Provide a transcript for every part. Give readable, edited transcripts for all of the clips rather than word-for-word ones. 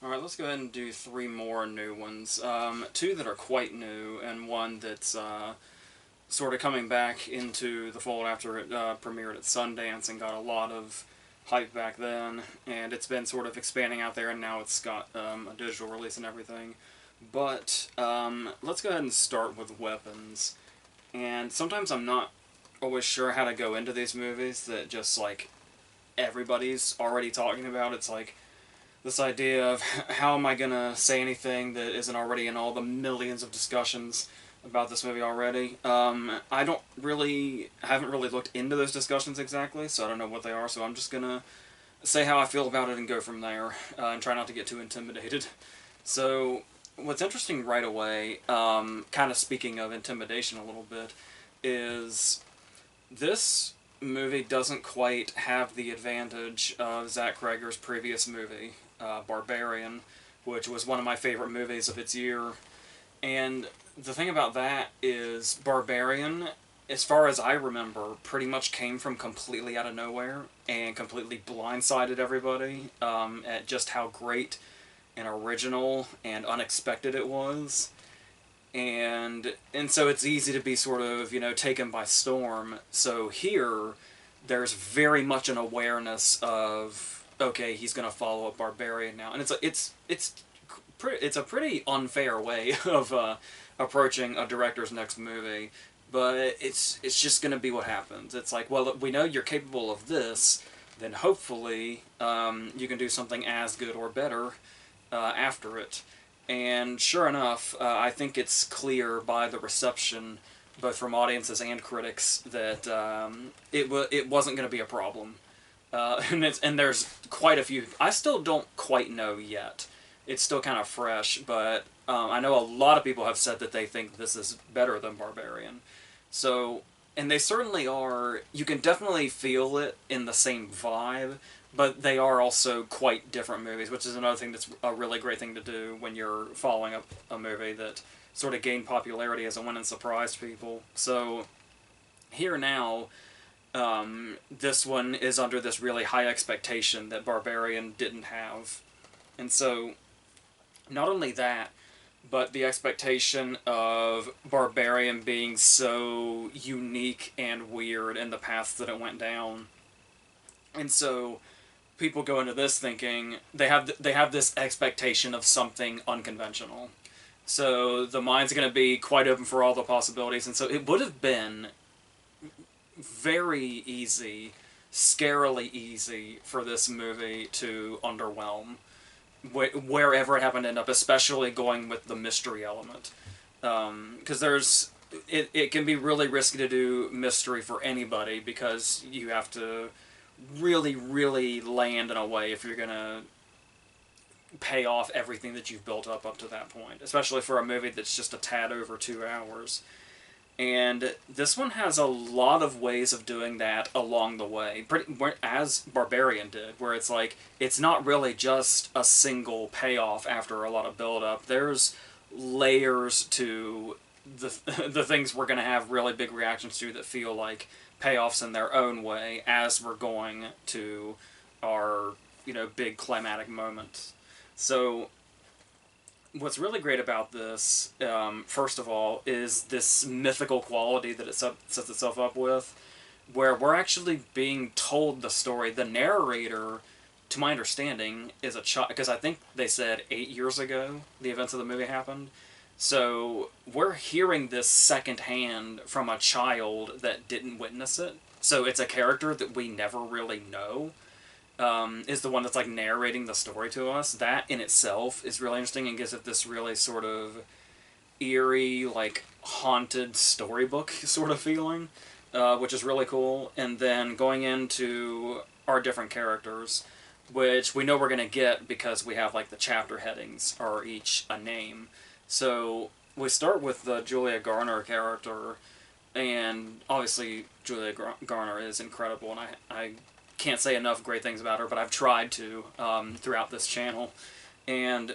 Alright, let's go ahead and do three more new ones. Two that are quite new, and one that's sort of coming back into the fold after it premiered at Sundance and got a lot of hype back then, and it's been sort of expanding out there, and now it's got a digital release and everything. But let's go ahead and start with weapons. And sometimes I'm not always sure how to go into these movies that just, like, everybody's already talking about. It's like this idea of how am I gonna say anything that isn't already in all the millions of discussions about this movie already. I haven't really looked into those discussions exactly, so I don't know what they are, so I'm just gonna say how I feel about it and go from there, and try not to get too intimidated. So, what's interesting right away, kind of speaking of intimidation a little bit, is this movie doesn't quite have the advantage of Zach Cregger's previous movie, Barbarian, which was one of my favorite movies of its year. And the thing about that is Barbarian, as far as I remember, pretty much came from completely out of nowhere and completely blindsided everybody at just how great and original and unexpected it was. And so it's easy to be sort of, taken by storm. So here, there's very much an awareness of, okay, he's going to follow up Barbarian now. And it's a pretty unfair way of approaching a director's next movie, but it's just going to be what happens. It's like, well, we know you're capable of this, then hopefully you can do something as good or better after it. And sure enough, I think it's clear by the reception, both from audiences and critics, that it wasn't going to be a problem. And there's quite a few. I still don't quite know yet. It's still kind of fresh, but I know a lot of people have said that they think this is better than Barbarian. So, and they certainly are. You can definitely feel it in the same vibe, but they are also quite different movies, which is another thing that's a really great thing to do when you're following up a movie that sort of gained popularity as it went and surprised people. So here now, this one is under this really high expectation that Barbarian didn't have. And so, not only that, but the expectation of Barbarian being so unique and weird in the paths that it went down. And so people go into this thinking they have this expectation of something unconventional. So the mind's going to be quite open for all the possibilities, and so it would have been very easy, scarily easy for this movie to underwhelm wherever it happened to end up, especially going with the mystery element. Because it can be really risky to do mystery for anybody because you have to really, really land in a way if you're going to pay off everything that you've built up to that point, especially for a movie that's just a tad over 2 hours. And this one has a lot of ways of doing that along the way, as Barbarian did, where it's like, it's not really just a single payoff after a lot of build-up. There's layers to the things we're going to have really big reactions to that feel like payoffs in their own way as we're going to our, big climatic moments. So what's really great about this, first of all, is this mythical quality that it sets itself up with, where we're actually being told the story. The narrator, to my understanding, is a child, because I think they said 8 years ago the events of the movie happened. So we're hearing this secondhand from a child that didn't witness it. So it's a character that we never really know. Is the one that's like narrating the story to us. That in itself is really interesting and gives it this really sort of eerie, like haunted storybook sort of feeling, which is really cool. And then going into our different characters, which we know we're going to get because we have like the chapter headings are each a name. So we start with the Julia Garner character, and obviously Julia Garner is incredible, and I can't say enough great things about her, but I've tried to throughout this channel. And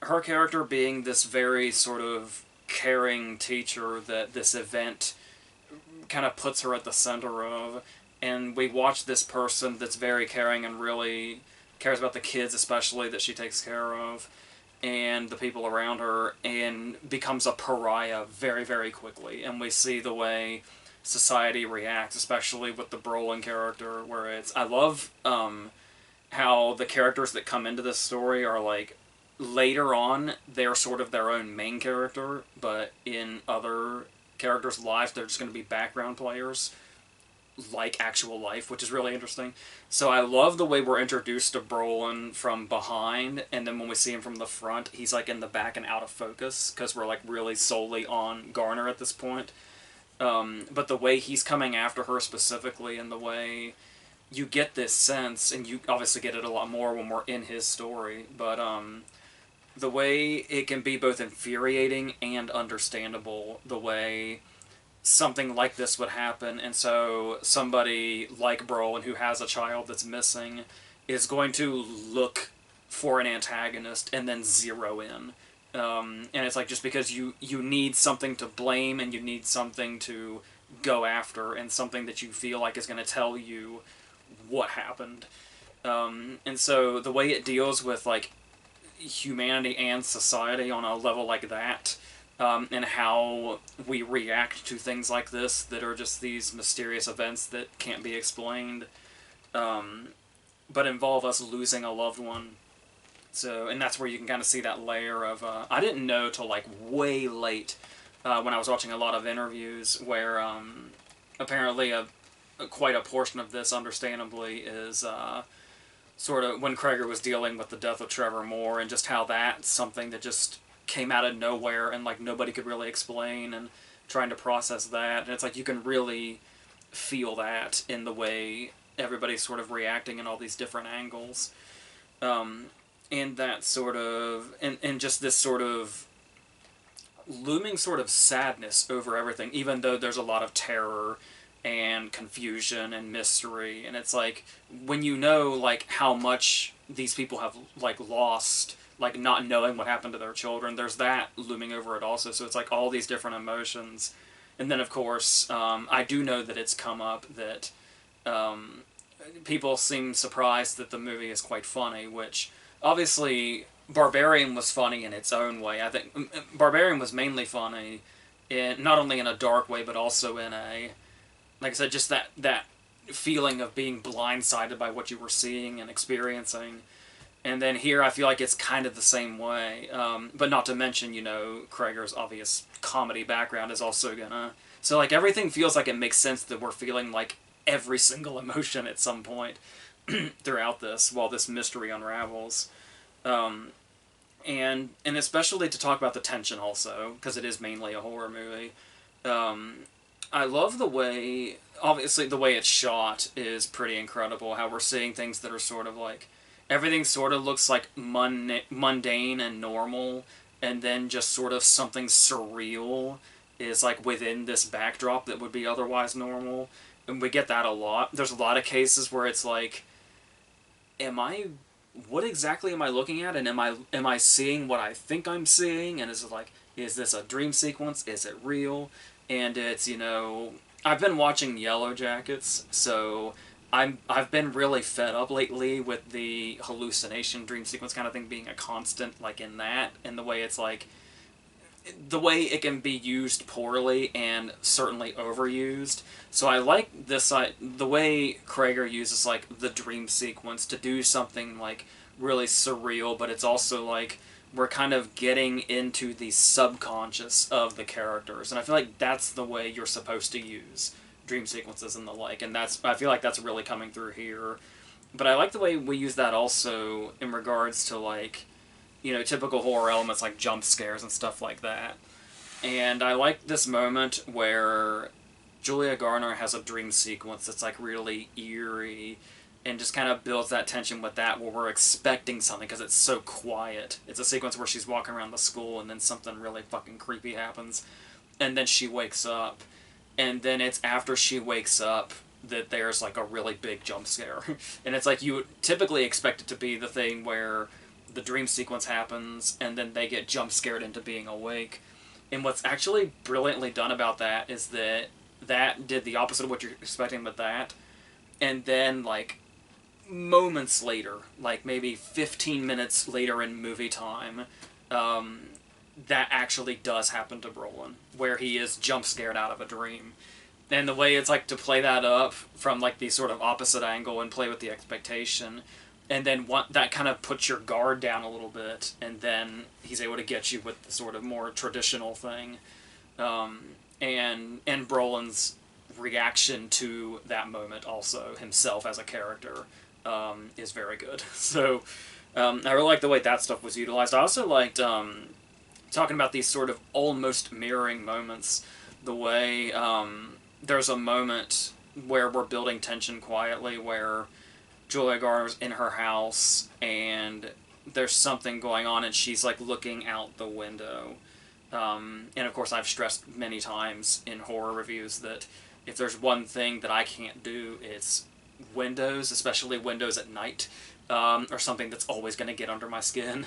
her character being this very sort of caring teacher that this event kind of puts her at the center of, and we watch this person that's very caring and really cares about the kids especially that she takes care of, and the people around her, and becomes a pariah very, very quickly. And we see the way society reacts, especially with the Brolin character, where I love how the characters that come into this story are like, later on, they're sort of their own main character, but in other characters' lives, they're just going to be background players, like actual life, which is really interesting. So I love the way we're introduced to Brolin from behind, and then when we see him from the front, he's like in the back and out of focus, because we're like really solely on Garner at this point. But the way he's coming after her specifically, and the way you get this sense, and you obviously get it a lot more when we're in his story, but the way it can be both infuriating and understandable, the way something like this would happen, and so somebody like Brolin, who has a child that's missing, is going to look for an antagonist and then zero in. And it's like, just because you need something to blame, and you need something to go after, and something that you feel like is going to tell you what happened. And so the way it deals with like humanity and society on a level like that, and how we react to things like this that are just these mysterious events that can't be explained, but involve us losing a loved one. So, and that's where you can kind of see that layer of, I didn't know till like way late, when I was watching a lot of interviews, where apparently quite a portion of this, understandably, is sort of when Kreger was dealing with the death of Trevor Moore, and just how that's something that just came out of nowhere, and like nobody could really explain, and trying to process that. And it's like you can really feel that in the way everybody's sort of reacting in all these different angles. And that sort of, and just this sort of looming sort of sadness over everything, even though there's a lot of terror and confusion and mystery. And it's like, when you know like how much these people have like lost, like not knowing what happened to their children, there's that looming over it also. So it's like all these different emotions. And then of course, I do know that it's come up that people seem surprised that the movie is quite funny, which obviously Barbarian was funny in its own way. I think Barbarian was mainly funny in not only in a dark way, but also in a, like I said, just that feeling of being blindsided by what you were seeing and experiencing. And then here I feel like it's kind of the same way. But not to mention, you know, Kreger's obvious comedy background is also gonna... So like everything feels like it makes sense that we're feeling like every single emotion at some point throughout this, while this mystery unravels. And especially to talk about the tension also, because it is mainly a horror movie. I love the way, obviously the way it's shot is pretty incredible, how we're seeing things that are sort of like, everything sort of looks like mundane and normal, and then just sort of something surreal is like within this backdrop that would be otherwise normal. And we get that a lot. There's a lot of cases where it's like, what exactly am I looking at, and am I seeing what I think I'm seeing, and is it like, is this a dream sequence, is it real? And it's, you know, I've been watching Yellow Jackets, so I've been really fed up lately with the hallucination dream sequence kind of thing being a constant, like in that, and the way it's like, the way it can be used poorly and certainly overused. So I like this, the way Kreger uses like the dream sequence to do something like really surreal, but it's also like we're kind of getting into the subconscious of the characters, and I feel like that's the way you're supposed to use dream sequences and the like, and I feel like that's really coming through here. But I like the way we use that also in regards to like, you know, typical horror elements like jump scares and stuff like that. And I like this moment where Julia Garner has a dream sequence that's like really eerie, and just kind of builds that tension with that, where we're expecting something because it's so quiet. It's a sequence where she's walking around the school and then something really fucking creepy happens, and then she wakes up, and then it's after she wakes up that there's like a really big jump scare. And it's like you would typically expect it to be the thing where the dream sequence happens and then they get jump scared into being awake. And what's actually brilliantly done about that is that did the opposite of what you're expecting with that, and then like moments later, like maybe 15 minutes later in movie time, that actually does happen to Brolin, where he is jump scared out of a dream. And the way it's like to play that up from like the sort of opposite angle and play with the expectation, and then that kind of puts your guard down a little bit, and then he's able to get you with the sort of more traditional thing, and Brolin's reaction to that moment, also himself as a character, is very good. So I really like the way that stuff was utilized. I also liked talking about these sort of almost mirroring moments. The way there's a moment where we're building tension quietly, where Julia Garner's in her house and there's something going on and she's like looking out the window. And of course I've stressed many times in horror reviews that if there's one thing that I can't do, it's windows, especially windows at night, are something that's always going to get under my skin.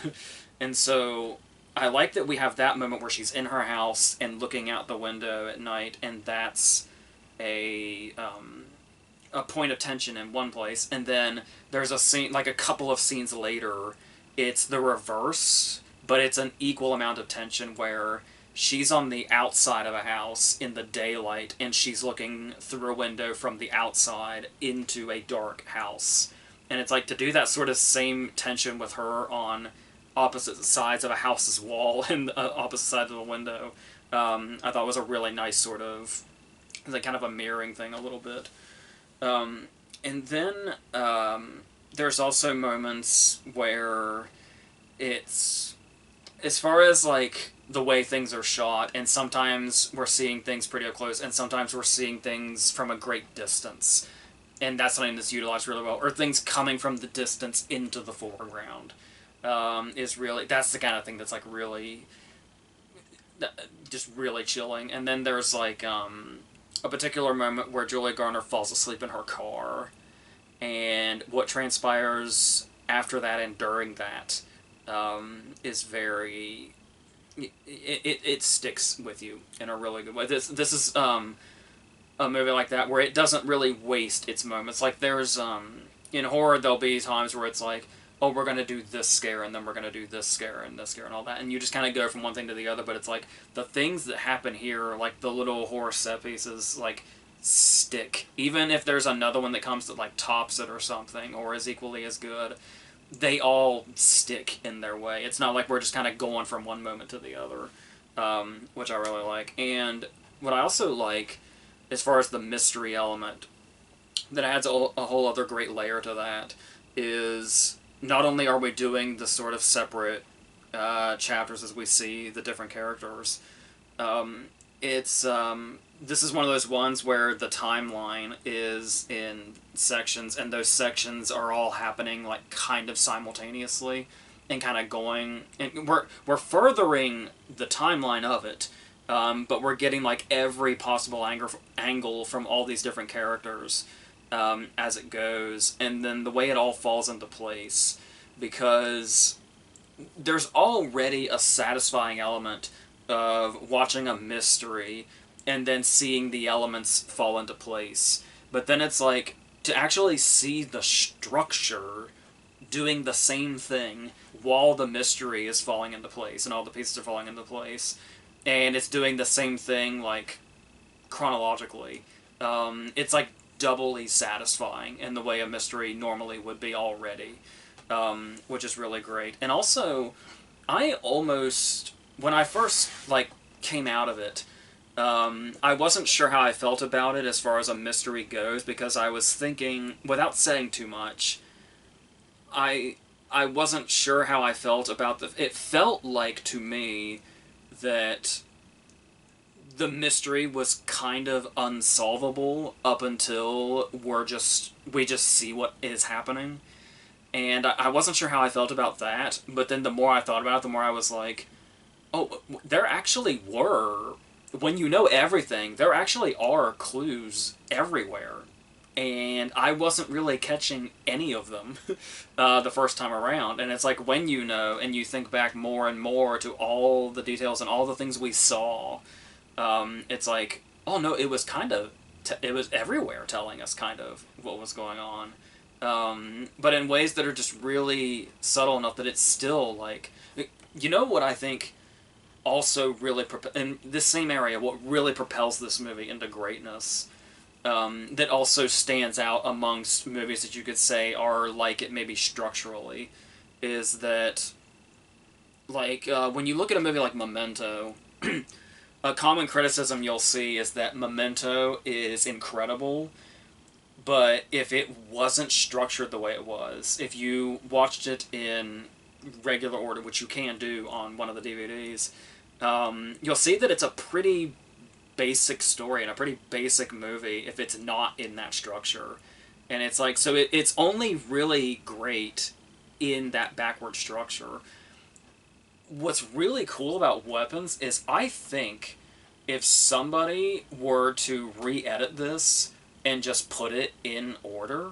And so I like that we have that moment where she's in her house and looking out the window at night, and that's a point of tension in one place, and then there's a scene, like a couple of scenes later, it's the reverse, but it's an equal amount of tension where she's on the outside of a house in the daylight, and she's looking through a window from the outside into a dark house. And it's like to do that sort of same tension with her on opposite sides of a house's wall and opposite sides of a window, I thought was a really nice sort of, like, kind of a mirroring thing a little bit. And then there's also moments where it's, as far as like the way things are shot, and sometimes we're seeing things pretty up close, and sometimes we're seeing things from a great distance, and that's something that's utilized really well, or things coming from the distance into the foreground, is really, that's the kind of thing that's like really, just really chilling. And then there's like a particular moment where Julia Garner falls asleep in her car, and what transpires after that and during that is very, it sticks with you in a really good way. This is a movie like that where it doesn't really waste its moments. Like there's in horror there'll be times where it's like, oh, we're going to do this scare, and then we're going to do this scare and this scare and all that, and you just kind of go from one thing to the other. But it's like the things that happen here, like the little horror set pieces, like stick. Even if there's another one that comes that like tops it or something, or is equally as good, they all stick in their way. It's not like we're just kind of going from one moment to the other, which I really like. And what I also like, as far as the mystery element, that adds a whole other great layer to that, is not only are we doing the sort of separate chapters as we see the different characters, it's this is one of those ones where the timeline is in sections, and those sections are all happening like kind of simultaneously, and kind of going, and we're furthering the timeline of it, but we're getting like every possible angle from all these different characters as it goes, and then the way it all falls into place, because there's already a satisfying element of watching a mystery and then seeing the elements fall into place. But then it's like, to actually see the structure doing the same thing while the mystery is falling into place and all the pieces are falling into place, and it's doing the same thing like chronologically, it's like doubly satisfying in the way a mystery normally would be already, which is really great. And also, I almost, when I first like came out of it, I wasn't sure how I felt about it as far as a mystery goes, because I was thinking, without saying too much, I wasn't sure how I felt about it felt like to me that the mystery was kind of unsolvable up until we just see what is happening. And I wasn't sure how I felt about that, but then the more I thought about it, the more I was like, oh, there actually were, when you know everything, there actually are clues everywhere. And I wasn't really catching any of them the first time around. And it's like, when you know, and you think back more and more to all the details and all the things we saw, it's like, oh no, it was kind of, it was everywhere telling us kind of what was going on. but in ways that are just really subtle enough that it's still like, you know what I think also really in this same area, what really propels this movie into greatness, that also stands out amongst movies that you could say are like it maybe structurally, is that like when you look at a movie like Memento, a common criticism you'll see is that Memento is incredible, but if it wasn't structured the way it was, if you watched it in regular order, which you can do on one of the DVDs, you'll see that it's a pretty basic story and a pretty basic movie if it's not in that structure. And it's like, so it's only really great in that backward structure. What's really cool about Weapons is I think if somebody were to re-edit this and just put it in order,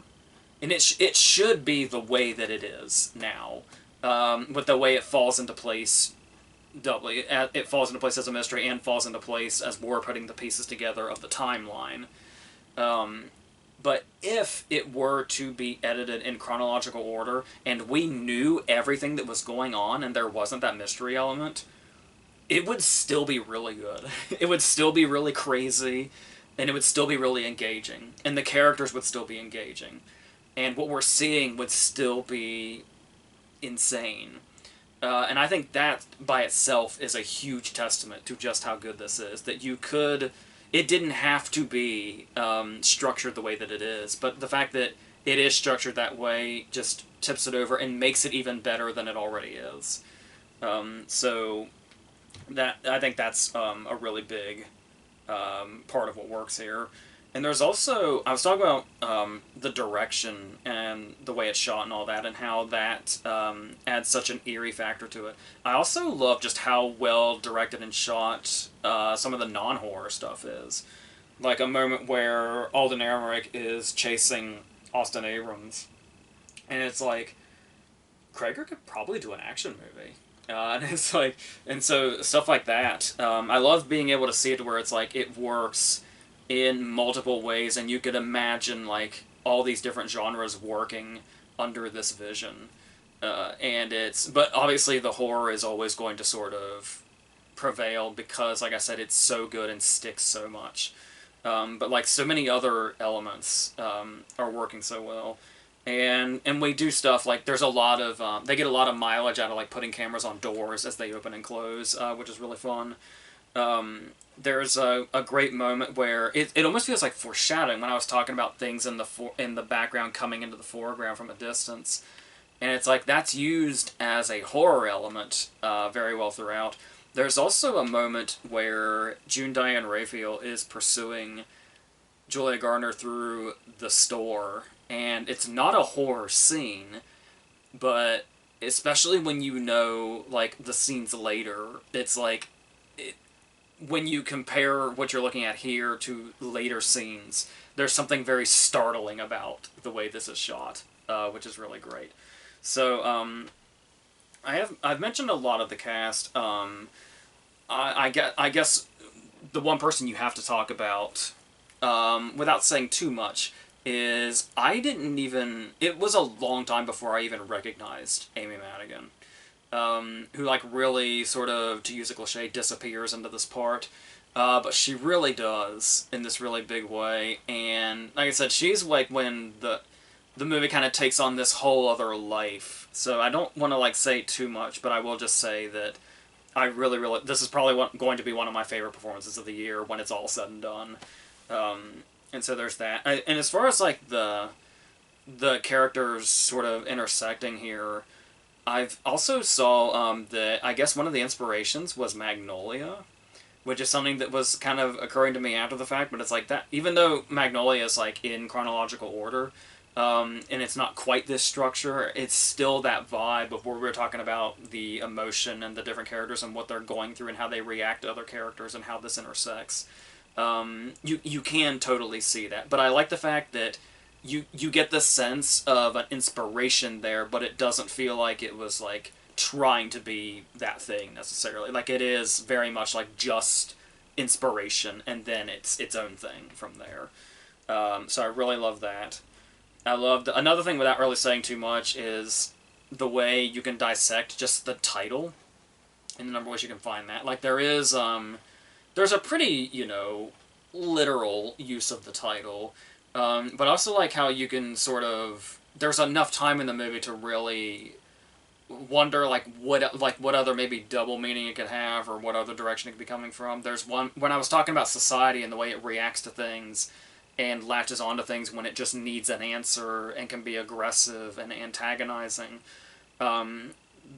and it should be the way that it is now, with the way it falls into place doubly. It falls into place as a mystery and falls into place as we're putting the pieces together of the timeline. But if it were to be edited in chronological order and we knew everything that was going on and there wasn't that mystery element, it would still be really good. It would still be really crazy, and it would still be really engaging, and the characters would still be engaging, and what we're seeing would still be insane. And I think that by itself is a huge testament to just how good this is. That you could, it didn't have to be structured the way that it is, but the fact that it is structured that way just tips it over and makes it even better than it already is. So that, I think that's a really big part of what works here. And there's also, I was talking about the direction and the way it's shot and all that, and how that adds such an eerie factor to it. I also love just how well directed and shot some of the non-horror stuff is. Like a moment where Alden Ehrenreich is chasing Austin Abrams, and it's like, Krager could probably do an action movie. And it's like, and so stuff like that. I love being able to see it to where it's like it works in multiple ways, and you could imagine like all these different genres working under this vision. And it's, but obviously the horror is always going to sort of prevail because, like I said, it's so good and sticks so much. But like so many other elements are working so well. And we do stuff like there's a lot of they get a lot of mileage out of like putting cameras on doors as they open and close, which is really fun. There's a great moment where it almost feels like foreshadowing when I was talking about things in the background coming into the foreground from a distance, and it's like that's used as a horror element very well throughout. There's also a moment where June Diane Raphael is pursuing Julia Garner through the store, and it's not a horror scene, but especially when you know like the scenes later, it's like when you compare what you're looking at here to later scenes, there's something very startling about the way this is shot, which is really great. So I've mentioned a lot of the cast. I guess the one person you have to talk about, without saying too much, is I didn't even... It was a long time before I even recognized Amy Madigan, who, like, really sort of, to use a cliche, disappears into this part. But she really does in this really big way. And, like I said, she's, like, when the movie kind of takes on this whole other life. So I don't want to, like, say too much, but I will just say that I really, really... This is probably going to be one of my favorite performances of the year when it's all said and done. And so there's that. And as far as, like, the characters sort of intersecting here, I've also saw that I guess one of the inspirations was Magnolia, which is something that was kind of occurring to me after the fact, but it's like that, even though Magnolia is, like, in chronological order, and it's not quite this structure, it's still that vibe of where we're talking about the emotion and the different characters and what they're going through and how they react to other characters and how this intersects. You can totally see that, but I like the fact that you get the sense of an inspiration there, but it doesn't feel like it was, like, trying to be that thing, necessarily. Like, it is very much, like, just inspiration, and then it's its own thing from there. So I really love that. I loved another thing without really saying too much is the way you can dissect just the title and the number of ways you can find that. Like there's a pretty, literal use of the title, but also like how you can sort of there's enough time in the movie to really wonder what other maybe double meaning it could have or what other direction it could be coming from. There's one when I was talking about society and the way it reacts to things and latches onto things when it just needs an answer and can be aggressive and antagonizing. Um,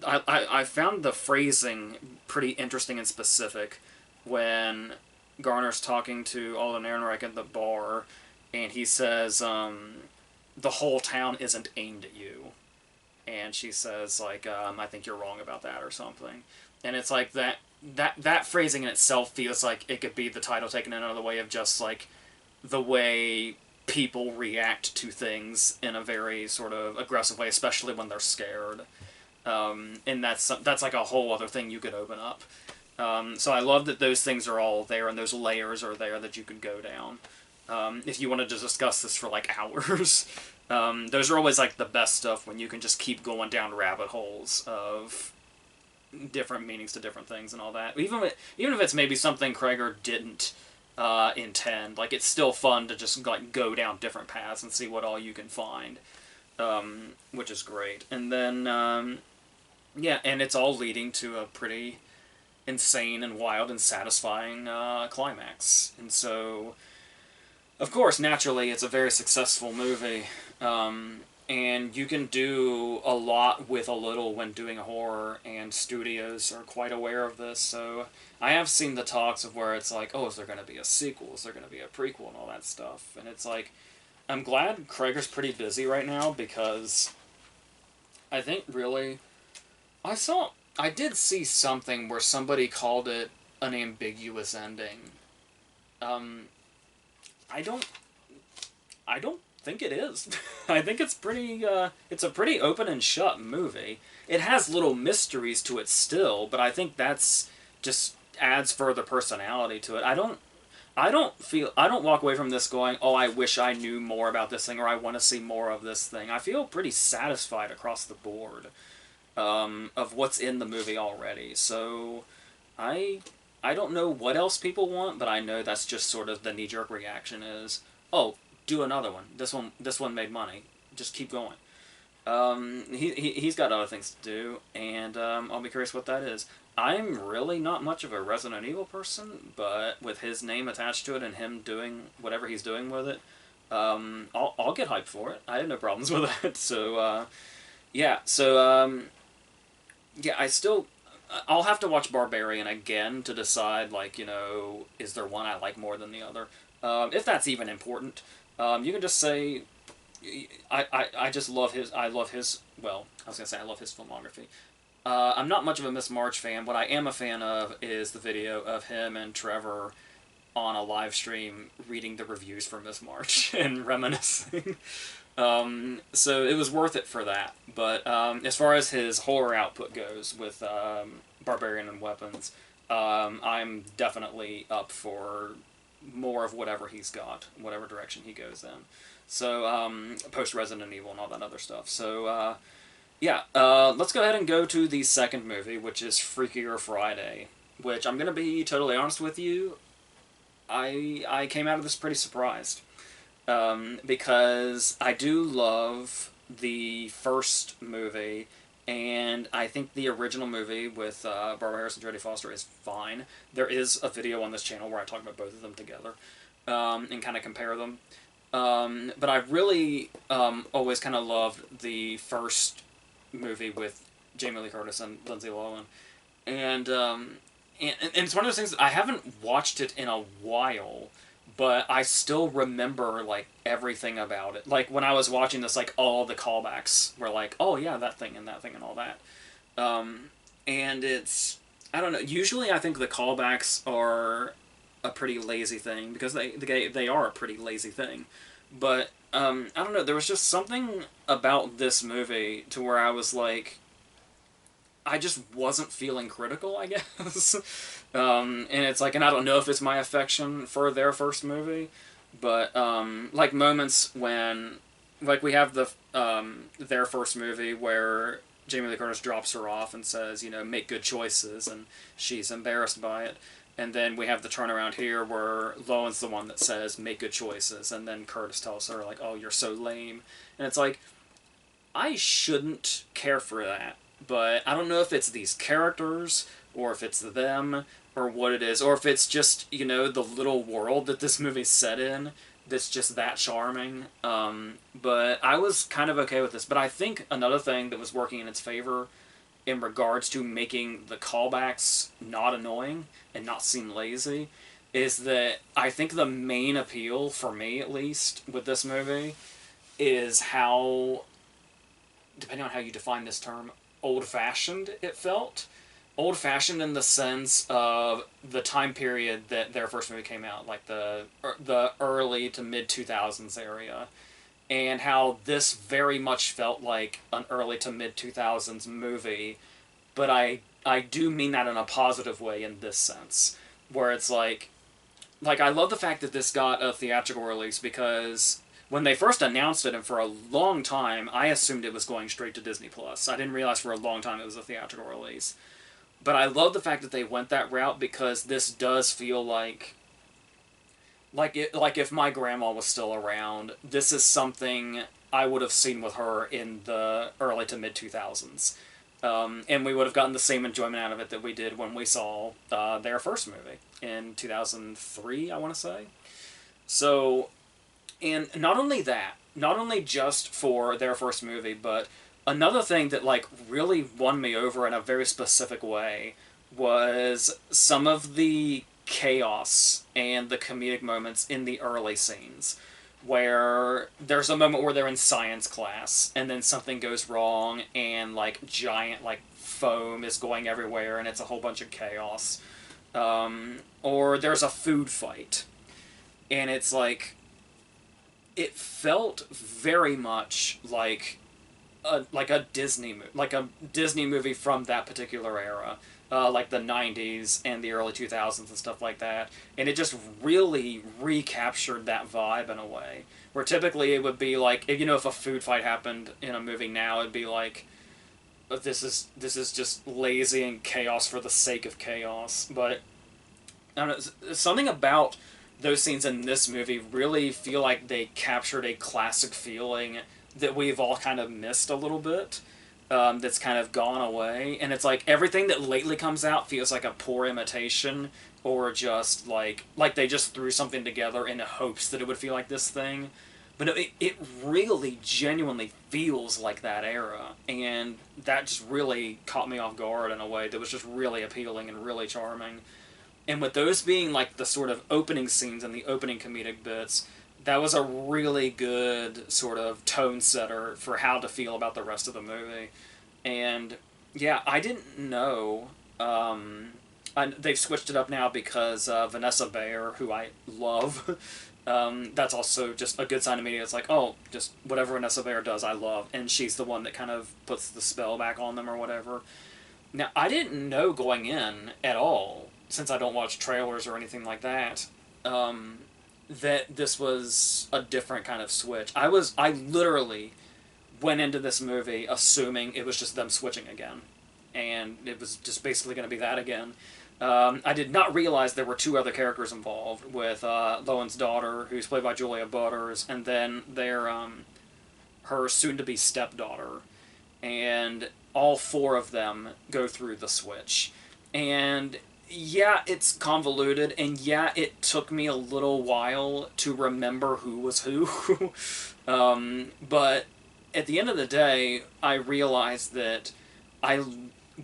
I found the phrasing pretty interesting and specific when Garner's talking to Alden Ehrenreich at the bar, and he says, the whole town isn't aimed at you. And she says, like, I think you're wrong about that or something. And it's like that phrasing in itself feels like it could be the title taken in another way of just, like, the way people react to things in a very sort of aggressive way, especially when they're scared. And that's like a whole other thing you could open up. So I love that those things are all there and those layers are there that you could go down. If you wanted to discuss this for like hours, those are always like the best stuff when you can just keep going down rabbit holes of different meanings to different things and all that. Even if it's maybe something Krager didn't intend, like it's still fun to just like go down different paths and see what all you can find, which is great. And then yeah, and it's all leading to a pretty insane and wild and satisfying climax. And so, of course, naturally, it's a very successful movie. And you can do a lot with a little when doing horror, and studios are quite aware of this. So I have seen the talks of where it's like, oh, is there going to be a sequel? Is there going to be a prequel and all that stuff? And it's like, I'm glad Krager's pretty busy right now because I think really, I did see something where somebody called it an ambiguous ending. I don't think it is. I think it's it's a pretty open and shut movie. It has little mysteries to it still, but I think that's just adds further personality to it. I don't walk away from this going, oh, I wish I knew more about this thing, or I want to see more of this thing. I feel pretty satisfied across the board of what's in the movie already. So I don't know what else people want, but I know that's just sort of the knee-jerk reaction is, oh, do another one. This one made money. Just keep going. He's got other things to do, and I'll be curious what that is. I'm really not much of a Resident Evil person, but with his name attached to it and him doing whatever he's doing with it, I'll get hyped for it. I have no problems with it. So yeah. So yeah, I'll have to watch Barbarian again to decide, like, is there one I like more than the other? If that's even important. You can just say, I just love his, well, I was going to say I love his filmography. I'm not much of a Miss March fan. What I am a fan of is the video of him and Trevor on a live stream reading the reviews for Miss March and reminiscing. So it was worth it for that. But as far as his horror output goes with Barbarian and Weapons, I'm definitely up for more of whatever he's got, whatever direction he goes in. So, post-Resident Evil and all that other stuff. So, yeah, let's go ahead and go to the second movie, which is Freakier Friday, which I'm going to be totally honest with you, I came out of this pretty surprised. Because I do love the first movie, and I think the original movie with Barbara Harris and Jodie Foster is fine. There is a video on this channel where I talk about both of them together and kind of compare them. But I really always kind of loved the first movie with Jamie Lee Curtis and Lindsay Lohan. And it's one of those things that I haven't watched it in a while, but I still remember, like, everything about it. Like, when I was watching this, like, all the callbacks were like, oh, yeah, that thing and all that. And it's, I don't know, usually I think the callbacks are a pretty lazy thing, because they are a pretty lazy thing. But, I don't know, there was just something about this movie to where I was like, I just wasn't feeling critical, I guess. And it's like, and I don't know if it's my affection for their first movie, but, like, moments when like we have their first movie where Jamie Lee Curtis drops her off and says, you know, make good choices, and she's embarrassed by it. And then we have the turnaround here where Lowen's the one that says, make good choices, and then Curtis tells her, like, oh, you're so lame. And it's like, I shouldn't care for that, but I don't know if it's these characters, or if it's them, or what it is, or if it's just, you know, the little world that this movie's set in that's just that charming. But I was kind of okay with this. But I think another thing that was working in its favor in regards to making the callbacks not annoying and not seem lazy is that I think the main appeal, for me at least, with this movie is how, depending on how you define this term, old-fashioned it felt. Old-fashioned in the sense of the time period that their first movie came out, like the early to mid-2000s area, and how this very much felt like an early to mid-2000s movie, but I do mean that in a positive way in this sense, where it's like I love the fact that this got a theatrical release because when they first announced it, and for a long time, I assumed it was going straight to Disney Plus. I didn't realize for a long time it was a theatrical release. But I love the fact that they went that route because this does feel like if my grandma was still around, this is something I would have seen with her in the early to mid 2000s. And we would have gotten the same enjoyment out of it that we did when we saw their first movie in 2003, I want to say. So, and not only that, not only just for their first movie, but another thing that like really won me over in a very specific way was some of the chaos and the comedic moments in the early scenes where there's a moment where they're in science class and then something goes wrong and like giant like foam is going everywhere and it's a whole bunch of chaos, or there's a food fight and it's like it felt very much like a Disney movie from that particular era, like the 90s and the early 2000s and stuff like that. And it just really recaptured that vibe in a way. Where typically it would be like, if, you know, if a food fight happened in a movie now, it'd be like, this is just lazy and chaos for the sake of chaos. But I don't know, something about those scenes in this movie really feel like they captured a classic feeling that we've all kind of missed a little bit, that's kind of gone away. And it's like everything that lately comes out feels like a poor imitation or just like they just threw something together in hopes that it would feel like this thing. But no, it really genuinely feels like that era. And that just really caught me off guard in a way that was just really appealing and really charming. And with those being like the sort of opening scenes and the opening comedic bits, that was a really good sort of tone setter for how to feel about the rest of the movie. And yeah, I didn't know. They've switched it up now because Vanessa Bayer, who I love, that's also just a good sign to me. It's like, oh, just whatever Vanessa Bayer does, I love. And she's the one that kind of puts the spell back on them or whatever. Now, I didn't know going in at all, since I don't watch trailers or anything like that, that this was a different kind of switch. I literally went into this movie assuming it was just them switching again. And it was just basically going to be that again. I did not realize there were two other characters involved, with Lowen's daughter, who's played by Julia Butters, and then her soon-to-be stepdaughter. And all four of them go through the switch. And yeah, it's convoluted, and yeah, it took me a little while to remember who was who. But at the end of the day, I realized that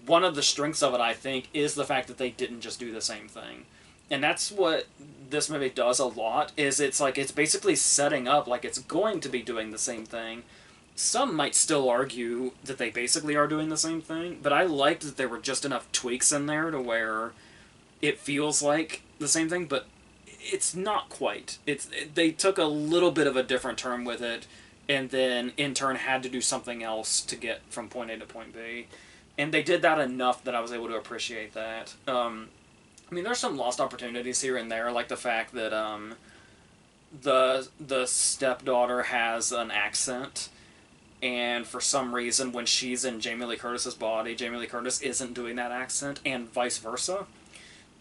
one of the strengths of it, I think, is the fact that they didn't just do the same thing. And that's what this movie does a lot, is it's basically setting up like it's going to be doing the same thing. Some might still argue that they basically are doing the same thing, but I liked that there were just enough tweaks in there to where it feels like the same thing, but it's not quite. They took a little bit of a different turn with it, and then in turn had to do something else to get from point A to point B. And they did that enough that I was able to appreciate that. I mean, there's some lost opportunities here and there, like the fact that the stepdaughter has an accent, and for some reason, when she's in Jamie Lee Curtis's body, Jamie Lee Curtis isn't doing that accent, and vice versa.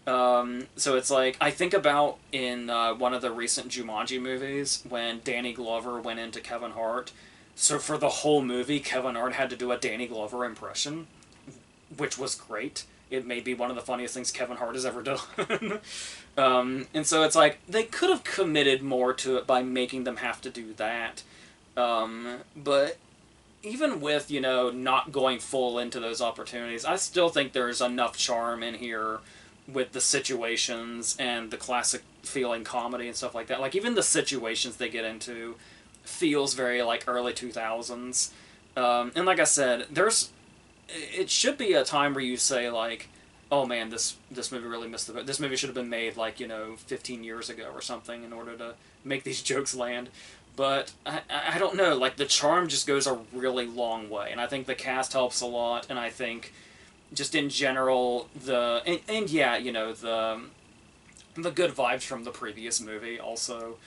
So it's like, I think about in one of the recent Jumanji movies when Danny Glover went into Kevin Hart. So for the whole movie, Kevin Hart had to do a Danny Glover impression, which was great. It may be one of the funniest things Kevin Hart has ever done. And so it's like, they could have committed more to it by making them have to do that. But even with, not going full into those opportunities, I still think there's enough charm in here with the situations and the classic feeling comedy and stuff like that. Like, even the situations they get into feels very, like, early 2000s. And like I said, it should be a time where you say, like, oh man, this movie really missed the boat. This movie should have been made, like, 15 years ago or something in order to make these jokes land. But I don't know, like, the charm just goes a really long way, and I think the cast helps a lot, and I think just in general, and yeah, the good vibes from the previous movie also.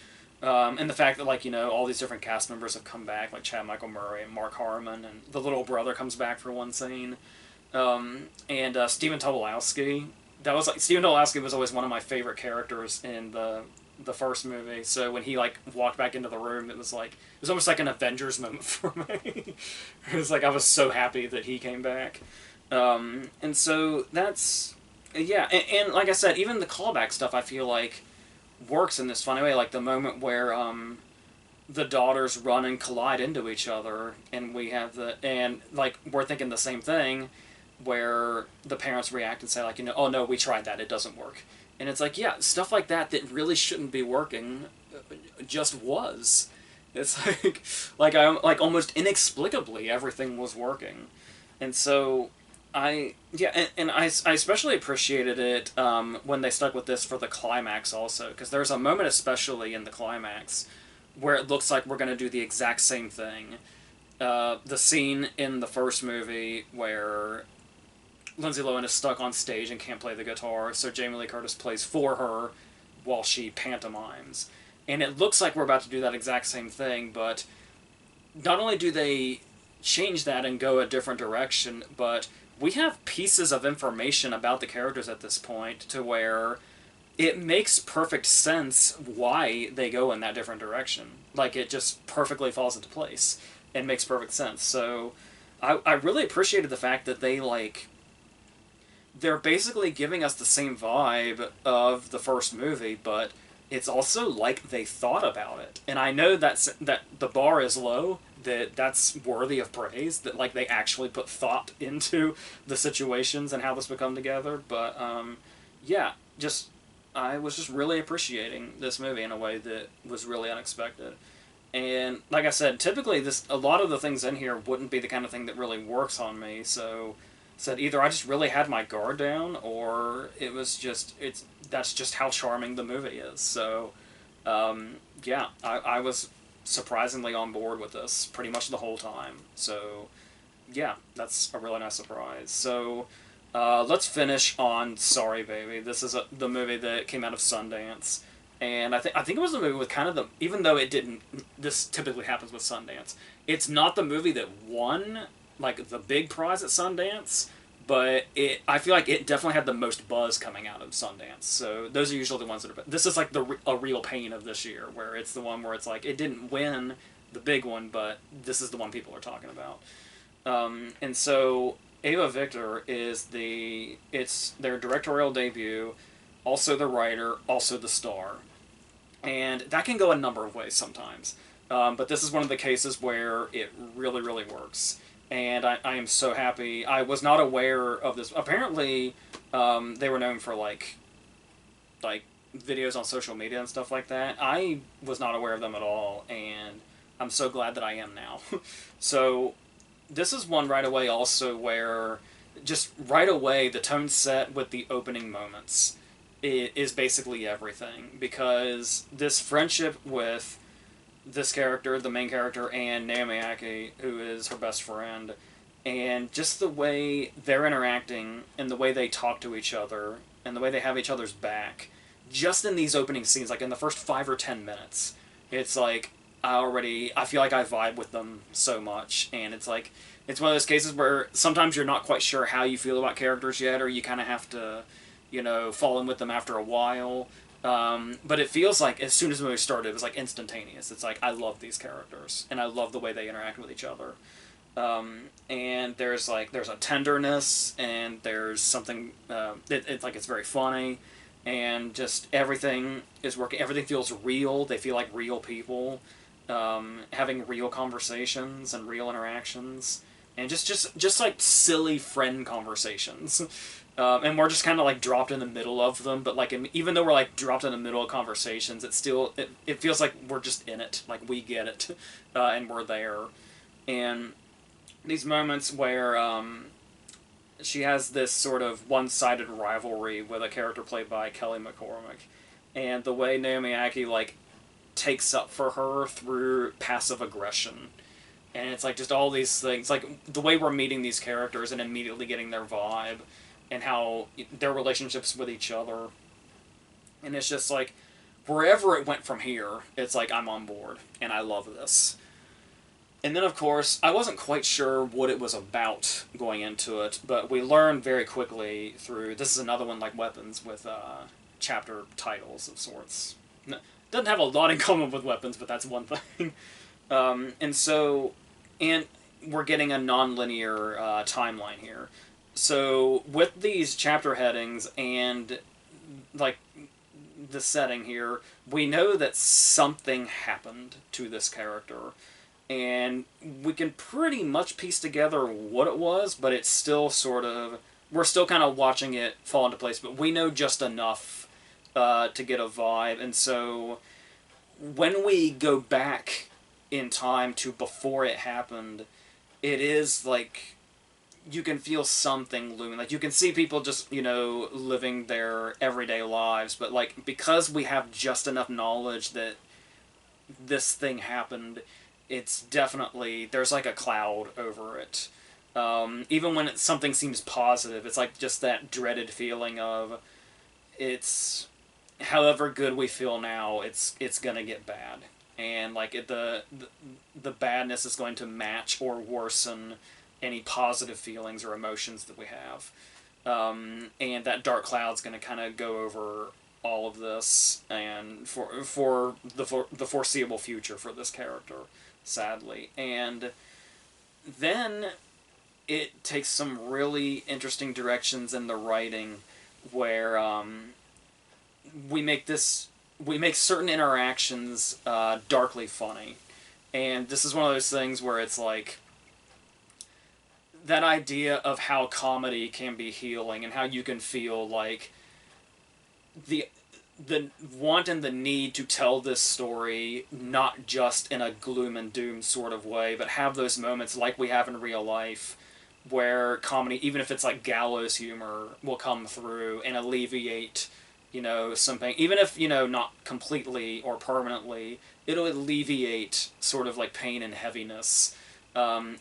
And the fact that, like, all these different cast members have come back, like Chad Michael Murray and Mark Harmon, and the little brother comes back for one scene. And Stephen Tobolowsky. Stephen Tobolowsky was always one of my favorite characters in the first movie. So when he, like, walked back into the room, it was almost like an Avengers moment for me. It was like, I was so happy that he came back. And so that's, yeah, and like I said, even the callback stuff I feel like works in this funny way, like the moment where the daughters run and collide into each other, and like, we're thinking the same thing, where the parents react and say, like, oh no, we tried that, it doesn't work. And it's like, yeah, stuff like that really shouldn't be working, just was. It's like almost inexplicably everything was working. And so I especially appreciated it when they stuck with this for the climax also, because there's a moment especially in the climax where it looks like we're going to do the exact same thing. The scene in the first movie where Lindsay Lohan is stuck on stage and can't play the guitar, so Jamie Lee Curtis plays for her while she pantomimes. And it looks like we're about to do that exact same thing, but not only do they change that and go a different direction, but we have pieces of information about the characters at this point to where it makes perfect sense why they go in that different direction. Like, it just perfectly falls into place and makes perfect sense. So I really appreciated the fact that they're basically giving us the same vibe of the first movie, but it's also like they thought about it. And I know that the bar is low, that's worthy of praise, that, like, they actually put thought into the situations and how this would come together. But yeah, I was just really appreciating this movie in a way that was really unexpected. And like I said, typically a lot of the things in here wouldn't be the kind of thing that really works on me. So said either I just really had my guard down, or that's just how charming the movie is. So yeah, I was surprisingly on board with this pretty much the whole time. So yeah, that's a really nice surprise. So let's finish on Sorry Baby. This is the movie that came out of Sundance. And I think it was the movie with kind of even though it didn't, this typically happens with Sundance, it's not the movie that won, like, the big prize at Sundance, but I feel like it definitely had the most buzz coming out of Sundance. So those are usually the ones that are, this is like a real pain of this year, where it's the one where it's like, it didn't win the big one, but this is the one people are talking about. And so Ava Victor it's their directorial debut, also the writer, also the star. And that can go a number of ways sometimes. But this is one of the cases where it really, really works. And I am so happy. I was not aware of this. Apparently, they were known for, like videos on social media and stuff like that. I was not aware of them at all, and I'm so glad that I am now. So this is one right away also where just right away the tone set with the opening moments is basically everything, because this friendship with this character, the main character, and Naomi Ackie, who is her best friend, and just the way they're interacting and the way they talk to each other and the way they have each other's back, just in these opening scenes, like in the first 5 or 10 minutes, it's like I feel like I vibe with them so much, and it's like it's one of those cases where sometimes you're not quite sure how you feel about characters yet, or you kind of have to, fall in with them after a while. But it feels like as soon as the movie started, it was like instantaneous. It's like I love these characters, and I love the way they interact with each other. And there's a tenderness, and there's something. It's like it's very funny, and just everything is working. Everything feels real. They feel like real people, having real conversations and real interactions, and just like silly friend conversations. And we're just kind of like dropped in the middle of them, but like even though we're like dropped in the middle of conversations, it feels like we're just in it, like we get it, and we're there. And these moments where she has this sort of one-sided rivalry with a character played by Kelly McCormick, and the way Naomi Ackie like takes up for her through passive aggression, and it's like just all these things, like the way we're meeting these characters and immediately getting their vibe, and how their relationships with each other, and it's just like wherever it went from here, it's like I'm on board and I love this. And then, of course, I wasn't quite sure what it was about going into it, but we learned very quickly through... This is another one like Weapons with chapter titles of sorts. Doesn't have a lot in common with Weapons, but that's one thing. And we're getting a non-linear timeline here. So with these chapter headings and like the setting here, we know that something happened to this character. And we can pretty much piece together what it was, but it's still sort of... We're still kind of watching it fall into place, but we know just enough to get a vibe. And so when we go back in time to before it happened, it is like you can feel something looming. Like you can see people just, living their everyday lives, but like because we have just enough knowledge that this thing happened, it's definitely, there's like a cloud over it. Even when something seems positive, it's like just that dreaded feeling of, it's, however good we feel now, it's gonna get bad. And like the badness is going to match or worsen any positive feelings or emotions that we have. And that dark cloud's gonna kind of go over all of this, and for the foreseeable future for this character, sadly. And then it takes some really interesting directions in the writing where we make certain interactions darkly funny. And this is one of those things where it's like that idea of how comedy can be healing, and how you can feel like the want and the need to tell this story not just in a gloom and doom sort of way, but have those moments like we have in real life where comedy, even if it's like gallows humor, will come through and alleviate, some pain. Even if, not completely or permanently, it'll alleviate sort of like pain and heaviness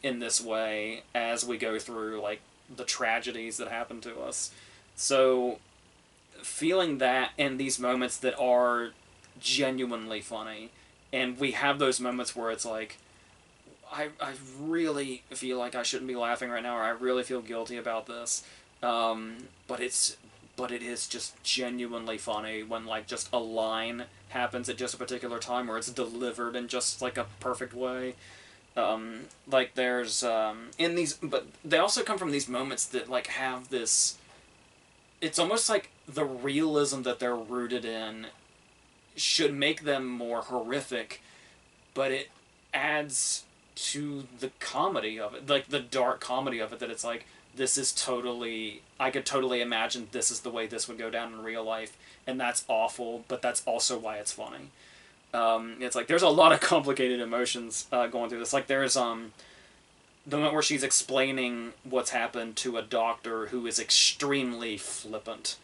in this way as we go through like the tragedies that happen to us. So feeling that in these moments that are genuinely funny, and we have those moments where it's like, I really feel like I shouldn't be laughing right now, or I really feel guilty about this, but it is just genuinely funny when like just a line happens at just a particular time, or it's delivered in just like a perfect way. Like there's in these, but they also come from these moments that like have this, it's almost like the realism that they're rooted in should make them more horrific, but it adds to the comedy of it, like the dark comedy of it, that it's like, this is totally, I could totally imagine this is the way this would go down in real life, and that's awful, but that's also why it's funny. It's like, there's a lot of complicated emotions going through this. Like there's the moment where she's explaining what's happened to a doctor who is extremely flippant.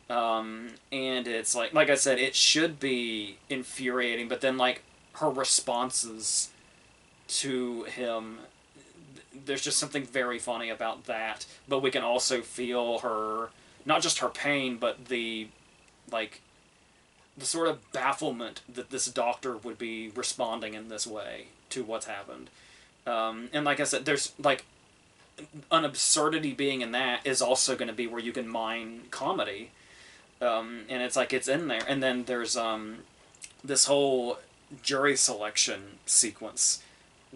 And it's like I said, it should be infuriating, but then like her responses to him, there's just something very funny about that. But we can also feel her, not just her pain, but the like the sort of bafflement that this doctor would be responding in this way to what's happened. And like I said, there's like an absurdity being in that is also going to be where you can mine comedy. And it's like it's in there. And then there's this whole jury selection sequence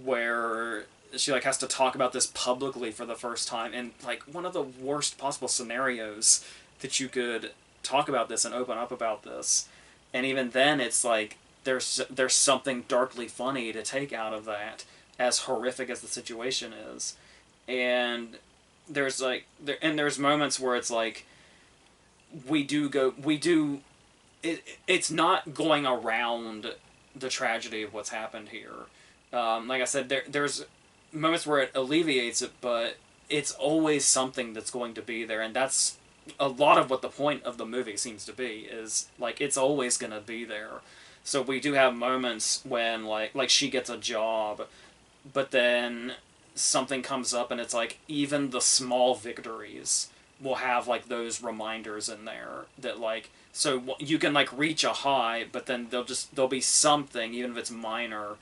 where she like has to talk about this publicly for the first time, and like one of the worst possible scenarios that you could talk about this and open up about this. And even then it's like there's something darkly funny to take out of that, as horrific as the situation is. And there's moments where it's like it's not going around the tragedy of what's happened here. Like I said, there's moments where it alleviates it, but it's always something that's going to be there, and that's a lot of what the point of the movie seems to be, is like it's always going to be there. So we do have moments when like she gets a job, but then something comes up and it's like even the small victories will have like those reminders in there that like, so you can like reach a high, but then there'll be something, even if it's minor,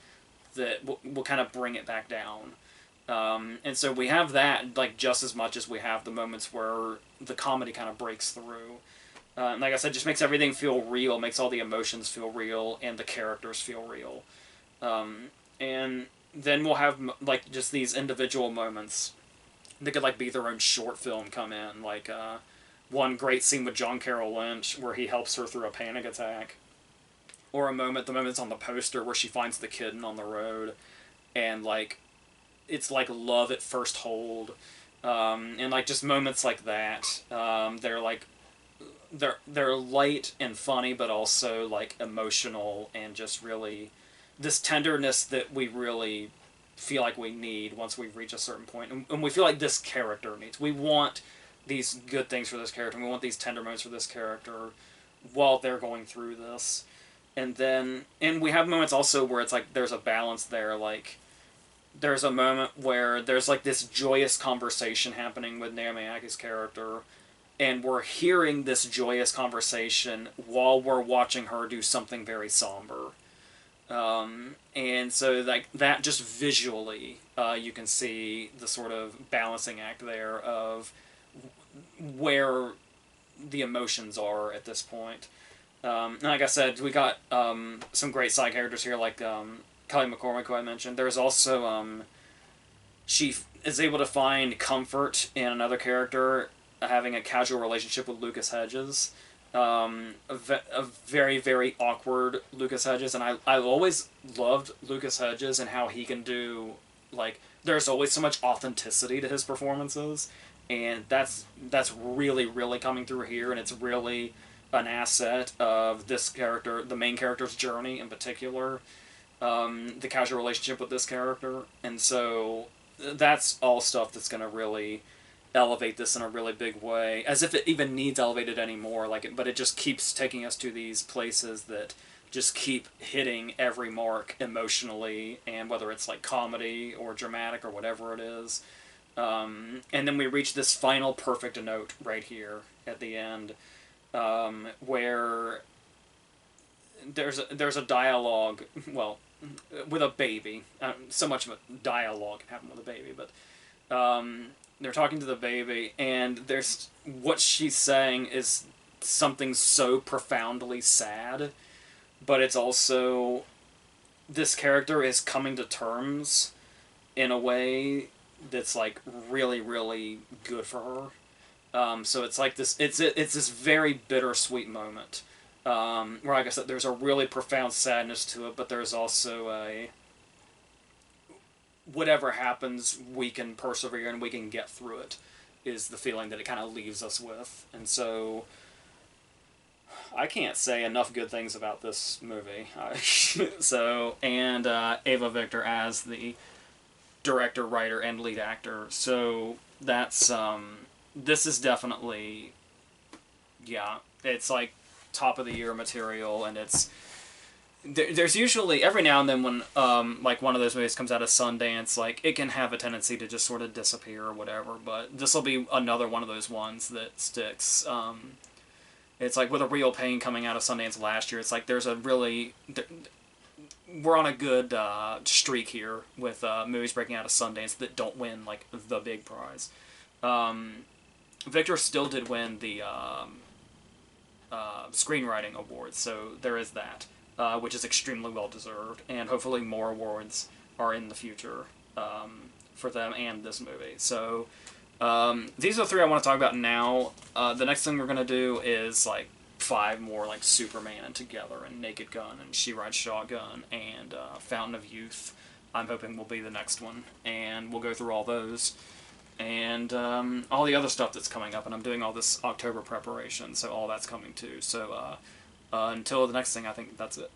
that will kind of bring it back down. And so we have that like just as much as we have the moments where the comedy kind of breaks through. And like I said, just makes everything feel real, makes all the emotions feel real, and the characters feel real. And then we'll have like just these individual moments that could like be their own short film come in, like one great scene with John Carroll Lynch where he helps her through a panic attack, or the moment's on the poster where she finds the kitten on the road, and like it's like love at first hold, and like just moments like that. They're like they're light and funny, but also like emotional, and just really this tenderness that we really feel like we need once we reach a certain point, and we feel like this character needs. We want these good things for this character, and we want these tender moments for this character while they're going through this. And we have moments also where it's like there's a balance there, like there's a moment where there's like this joyous conversation happening with Naomi Ackie's character, and we're hearing this joyous conversation while we're watching her do something very somber. And so like that just visually, you can see the sort of balancing act there of where the emotions are at this point. And like I said, we got some great side characters here, like Kelly McCormick, who I mentioned. There's also she is able to find comfort in another character having a casual relationship with Lucas Hedges. A very, very awkward Lucas Hedges, and I've always loved Lucas Hedges and how he can do, like, there's always so much authenticity to his performances, and that's really, really coming through here, and it's really an asset of this character, the main character's journey in particular, the casual relationship with this character, and so that's all stuff that's going to really elevate this in a really big way, as if it even needs elevated anymore. But it just keeps taking us to these places that just keep hitting every mark emotionally, and whether it's like comedy or dramatic or whatever it is. And then we reach this final perfect note right here at the end, where there's a dialogue, well, with a baby. So much of a dialogue can happen with a baby, but they're talking to the baby, and there's what she's saying is something so profoundly sad, but it's also this character is coming to terms in a way that's like really, really good for her. So it's like this. It's this very bittersweet moment, where, like I said, there's a really profound sadness to it, but there's also a whatever happens, we can persevere and we can get through it, is the feeling that it kind of leaves us with. And so I can't say enough good things about this movie. So, and Ava Victor as the director, writer, and lead actor. So that's this is definitely, yeah, it's like top of the year material, and it's there's usually every now and then when like one of those movies comes out of Sundance, like it can have a tendency to just sort of disappear or whatever, but this will be another one of those ones that sticks. It's like with A Real Pain coming out of Sundance last year, it's like there's a really... We're on a good streak here with movies breaking out of Sundance that don't win, like, the big prize. Victor still did win the screenwriting award, so there is that, which is extremely well deserved, and hopefully more awards are in the future for them and this movie. So these are the three I want to talk about now. The next thing we're going to do is like 5 more, like Superman and Together and Naked Gun and She Rides Shotgun and Fountain of Youth. I'm hoping will be the next one, and we'll go through all those. And all the other stuff that's coming up, and I'm doing all this October preparation, so all that's coming too. So until the next thing, I think that's it.